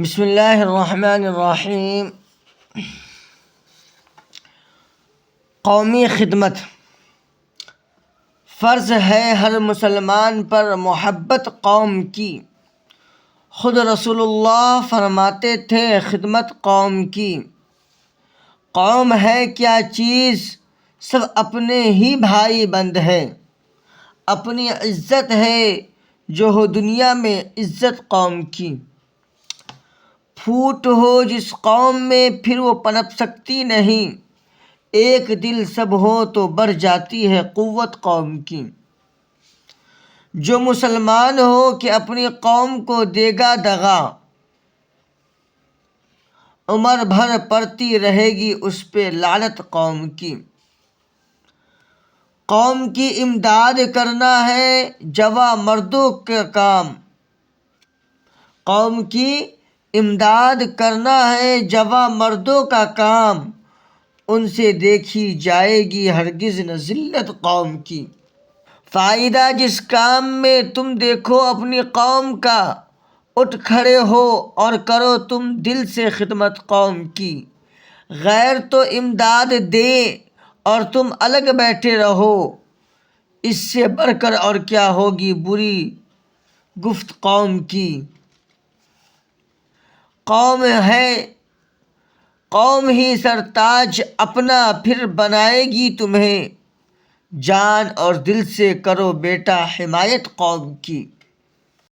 بسم اللہ الرحمن الرحیم۔ قومی خدمت فرض ہے ہر مسلمان پر محبت قوم کی۔ خود رسول اللہ فرماتے تھے خدمت قوم کی۔ قوم ہے کیا چیز، سب اپنے ہی بھائی بند ہے۔ اپنی عزت ہے جو ہو دنیا میں عزت قوم کی۔ پھوٹ ہو جس قوم میں پھر وہ پنپ سکتی نہیں۔ ایک دل سب ہو تو بڑھ جاتی ہے قوت قوم کی۔ جو مسلمان ہو کہ اپنی قوم کو دے گا دغا، عمر بھر پڑتی رہے گی اس پہ لعنت قوم کی۔ قوم کی امداد کرنا ہے جواں مردوں کا کام۔ قوم کی امداد کرنا ہے جواں مردوں کا کام۔ ان سے دیکھی جائے گی ہرگز نہ ذلت قوم کی۔ فائدہ جس کام میں تم دیکھو اپنی قوم کا، اٹھ کھڑے ہو اور کرو تم دل سے خدمت قوم کی۔ غیر تو امداد دے اور تم الگ بیٹھے رہو، اس سے بڑھ کر اور کیا ہوگی بری گفت قوم کی۔ قوم ہی سرتاج اپنا پھر بنائے گی تمہیں۔ جان اور دل سے کرو بیٹا حمایت قوم کی۔